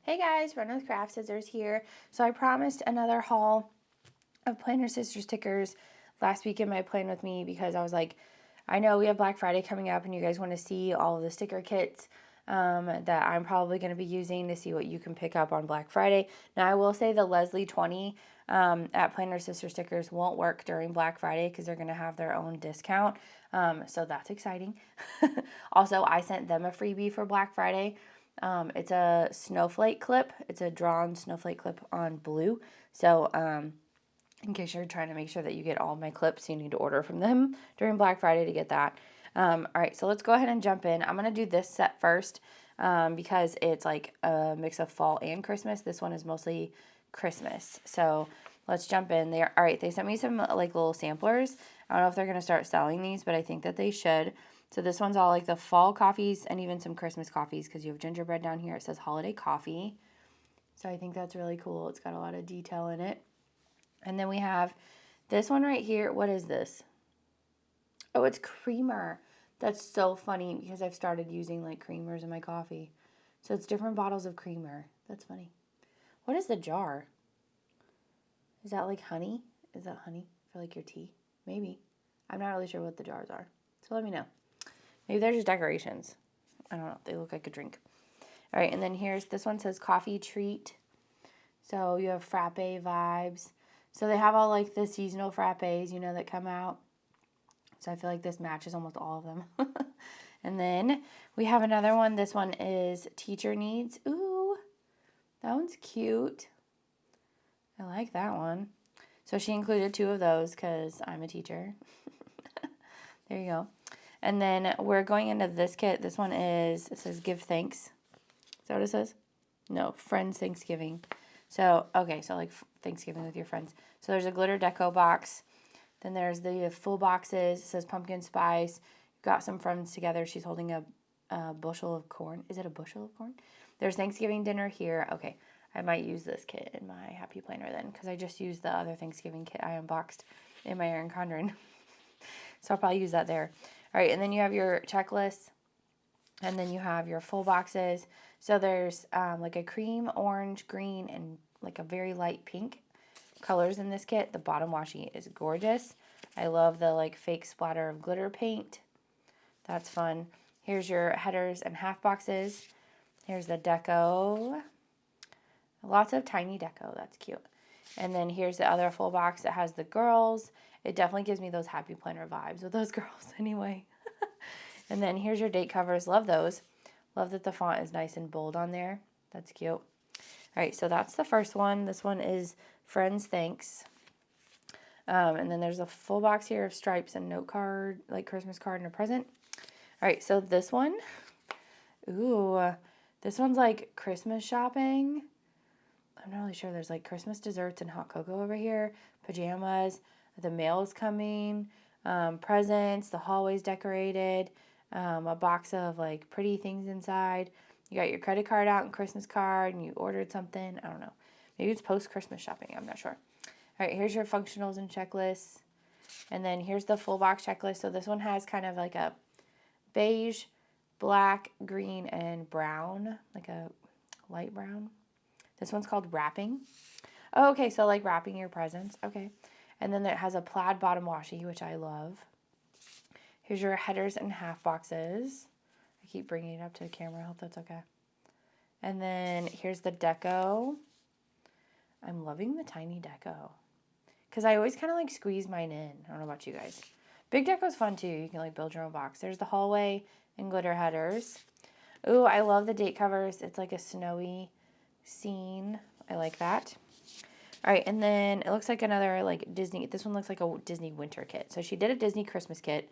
Hey guys, Run with Craft Scissors here. So I promised another haul of Planner Sister stickers last week in my Plan With Me because I was like, I know we have Black Friday coming up and you guys want to see all of the sticker kits that I'm probably going to be using to see what you can pick up on Black Friday. Now I will say the Leslie 20 at Planner Sister Stickers won't work during Black Friday because they're going to have their own discount. So that's exciting. Also, I sent them a freebie for Black Friday. It's a snowflake clip. It's a drawn snowflake clip on blue. So in case you're trying to make sure that you get all of my clips, you need to order from them during Black Friday to get that. All right, so let's go ahead and jump in. I'm going to do this set first because it's like a mix of fall and Christmas. This one is mostly Christmas. So let's jump in there. All right, they sent me some like little samplers. I don't know if they're going to start selling these, but I think that they should. So this one's all like the fall coffees and even some Christmas coffees because you have gingerbread down here. It says holiday coffee. So I think that's really cool. It's got a lot of detail in it. And then we have this one right here. What is this? Oh, it's creamer. That's so funny because I've started using like creamers in my coffee. So it's different bottles of creamer. That's funny. What is the jar? Is that like honey? Is that honey for like your tea? Maybe. I'm not really sure what the jars are. So let me know. Maybe they're just decorations. I don't know. They look like a drink. All right, and then here's, this one says coffee treat. So you have frappe vibes. So they have all like the seasonal frappes, you know, that come out. So I feel like this matches almost all of them. And then we have another one. This one is teacher needs. Ooh, that one's cute. I like that one. So she included 2 of those because I'm a teacher. There you go. And then we're going into this kit. This one is, it says give thanks. Is that what it says? No, Friends Thanksgiving. So, okay, so like Thanksgiving with your friends. So there's a glitter deco box. Then there's the full boxes. It says pumpkin spice. Got some friends together. She's holding a bushel of corn. Is it a bushel of corn? There's Thanksgiving dinner here. Okay, I might use this kit in my Happy Planner then because I just used the other Thanksgiving kit I unboxed in my Erin Condren. So I'll probably use that there. All right, and then you have your checklist. And then you have your full boxes. So there's like a cream, orange, green, and like a very light pink colors in this kit. The bottom washi is gorgeous. I love the like fake splatter of glitter paint. That's fun. Here's your headers and half boxes. Here's the deco. Lots of tiny deco. That's cute. And then here's the other full box that has the girls. It definitely gives me those Happy Planner vibes with those girls anyway. And then here's your date covers. Love those. Love that the font is nice and bold on there. That's cute. All right, so that's the first one. This one is Friends Thanks. And then there's a full box here of stripes and note card, like Christmas card and a present. All right, so this one, ooh, this one's like Christmas shopping. I'm not really sure. There's like Christmas desserts and hot cocoa over here, pajamas, the mail is coming, presents, the hallway's decorated, a box of like pretty things inside. You got your credit card out and Christmas card and you ordered something. I don't know. Maybe it's post-Christmas shopping. I'm not sure. All right, here's your functionals and checklists. And then here's the full box checklist. So this one has kind of like a beige, black, green, and brown, like a light brown. This one's called wrapping. Oh, okay, so like wrapping your presents. Okay. And then it has a plaid bottom washi, which I love. Here's your headers and half boxes. I keep bringing it up to the camera. I hope that's okay. And then here's the deco. I'm loving the tiny deco because I always kind of like squeeze mine in. I don't know about you guys. Big deco's fun too. You can like build your own box. There's the hallway and glitter headers. Ooh, I love the date covers. It's like a snowy scene. I like that. All right, and then it looks like another like Disney. This one looks like a Disney winter kit. So she did a Disney Christmas kit.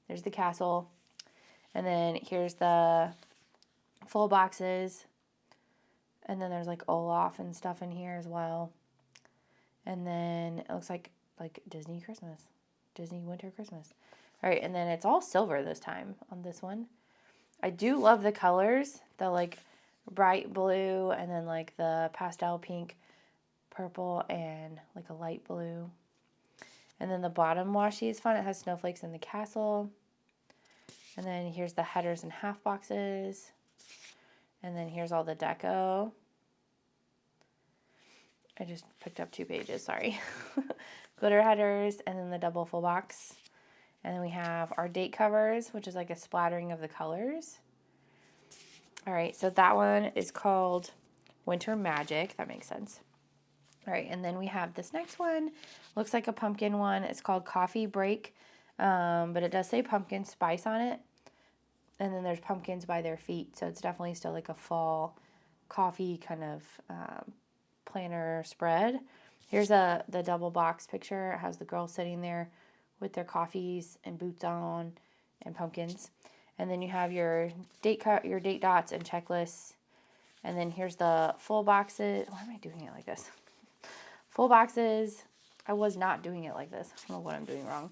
There's the castle. And then here's the full boxes. And then there's like Olaf and stuff in here as well. And then it looks like Disney Christmas. Disney winter Christmas. All right, and then it's all silver this time on this one. I do love the colors. The like bright blue and then like the pastel pink, purple, and like a light blue. And then the bottom washi is fun. It has snowflakes in the castle. And then here's the headers and half boxes. And then here's all the deco. I just picked up 2 pages, sorry. Glitter headers, and then the double full box. And then we have our date covers, which is like a splattering of the colors. All right, so that one is called Winter Magic. That makes sense. All right, and then we have this next one. Looks like a pumpkin one. It's called Coffee Break, but it does say pumpkin spice on it. And then there's pumpkins by their feet, so it's definitely still like a fall coffee kind of planner spread. Here's the double box picture. It has the girls sitting there with their coffees and boots on and pumpkins. And then you have your date dots and checklists. And then here's the full boxes. Why am I doing it like this? Full boxes. I was not doing it like this. I don't know what I'm doing wrong.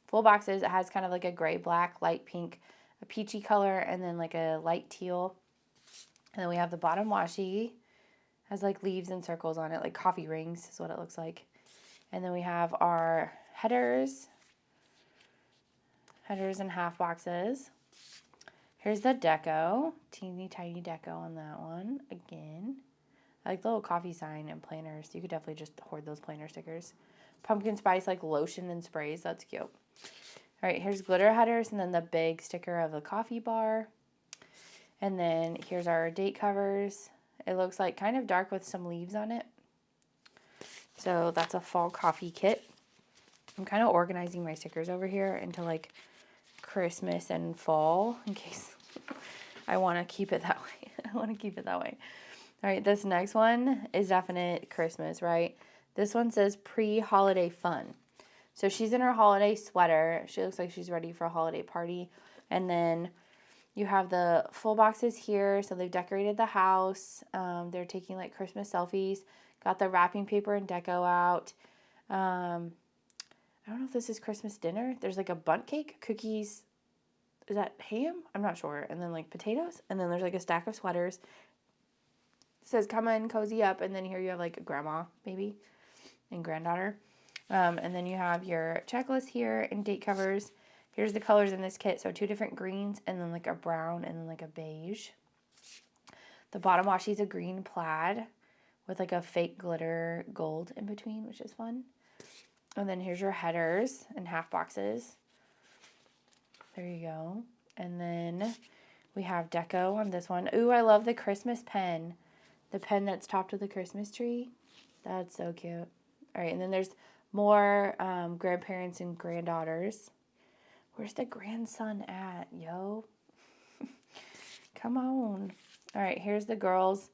Full boxes. It has kind of like a gray, black, light pink, a peachy color, and then like a light teal. And then we have the bottom washi. Has like leaves and circles on it, like coffee rings is what it looks like. And then we have our headers and half boxes. Here's the deco, teeny tiny deco on that one again. I like the little coffee sign and planners. You could definitely just hoard those planner stickers. Pumpkin spice like lotion and sprays, that's cute. All right, here's glitter headers and then the big sticker of the coffee bar. And then here's our date covers. It looks like kind of dark with some leaves on it. So that's a fall coffee kit. I'm kind of organizing my stickers over here into like Christmas and fall in case I want to keep it that way. All right, this next one is definite Christmas, right? This one says pre-holiday fun. So she's in her holiday sweater. She looks like she's ready for a holiday party. And then you have the full boxes here. So they've decorated the house. They're taking like Christmas selfies. Got the wrapping paper and deco out. I don't know if this is Christmas dinner. There's like a bundt cake, cookies. Is that ham? I'm not sure. And then like potatoes. And then there's like a stack of sweaters. It says come in, cozy up. And then here you have like a grandma, maybe, and granddaughter. And then you have your checklist here and date covers. Here's the colors in this kit. So 2 different greens and then like a brown and then like a beige. The bottom washi is a green plaid with like a fake glitter gold in between, which is fun. And then here's your headers and half boxes. There you go. And then we have deco on this one. Ooh, I love the Christmas pen. The pen that's topped with the Christmas tree. That's so cute. All right, and then there's more grandparents and granddaughters. Where's the grandson at, yo? Come on. All right, here's the girls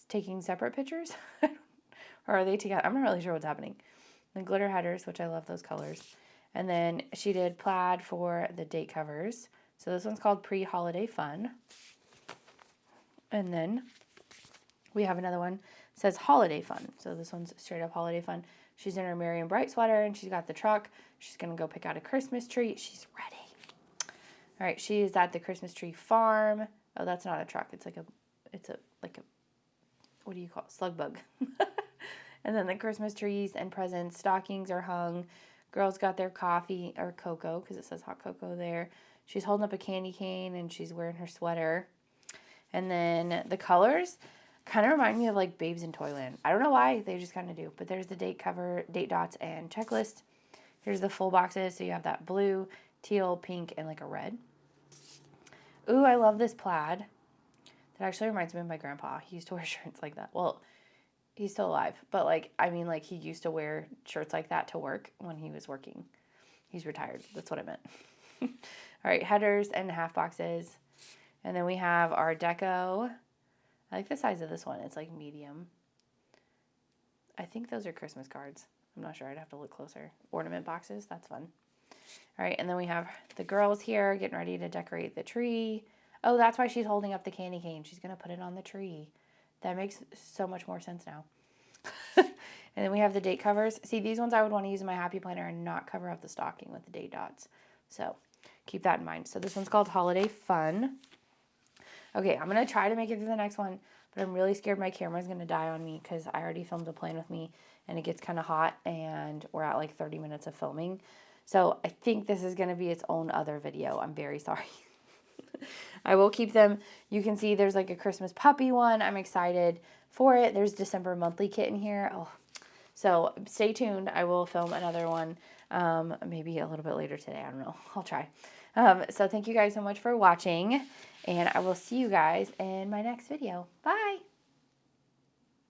taking separate pictures. Or are they together? I'm not really sure what's happening. The glitter headers, which I love those colors. And then she did plaid for the date covers. So this one's called Pre-Holiday Fun. And then we have another one. It says Holiday Fun. So this one's straight up Holiday Fun. She's in her Merry and Bright sweater and she's got the truck. She's going to go pick out a Christmas tree. She's ready. All right, she is at the Christmas tree farm. Oh, that's not a truck. It's a what do you call it? Slug bug. And then the Christmas trees and presents, stockings are hung. Girls got their coffee or cocoa because it says hot cocoa there. She's holding up a candy cane and she's wearing her sweater. And then the colors kind of remind me of like Babes in Toyland. I don't know why, they just kind of do. But there's the date cover, date dots, and checklist. Here's the full boxes. So you have that blue, teal, pink, and like a red. Ooh, I love this plaid. That actually reminds me of my grandpa. He used to wear shirts like that. Well, he's still alive. But like, I mean, like he used to wear shirts like that to work when he was working. He's retired. That's what I meant. All right, headers and half boxes. And then we have our deco. I like the size of this one. It's like medium. I think those are Christmas cards. I'm not sure. I'd have to look closer. Ornament boxes. That's fun. All right, and then we have the girls here getting ready to decorate the tree. Oh, that's why she's holding up the candy cane. She's going to put it on the tree. That makes so much more sense now. And then we have the date covers. See, these ones I would want to use in my happy planner and not cover up the stocking with the date dots. So keep that in mind. So this one's called Holiday Fun. Okay, I'm going to try to make it to the next one, but I'm really scared my camera's going to die on me because I already filmed a plan with me and it gets kind of hot and we're at like 30 minutes of filming. So I think this is going to be its own other video. I'm very sorry. I will keep them. You can see there's like a Christmas puppy one. I'm excited for it. There's December monthly kit in here. Oh, So stay tuned. I will film another one maybe a little bit later today. I don't know. I'll try. So thank you guys so much for watching, and I will see you guys in my next video. Bye!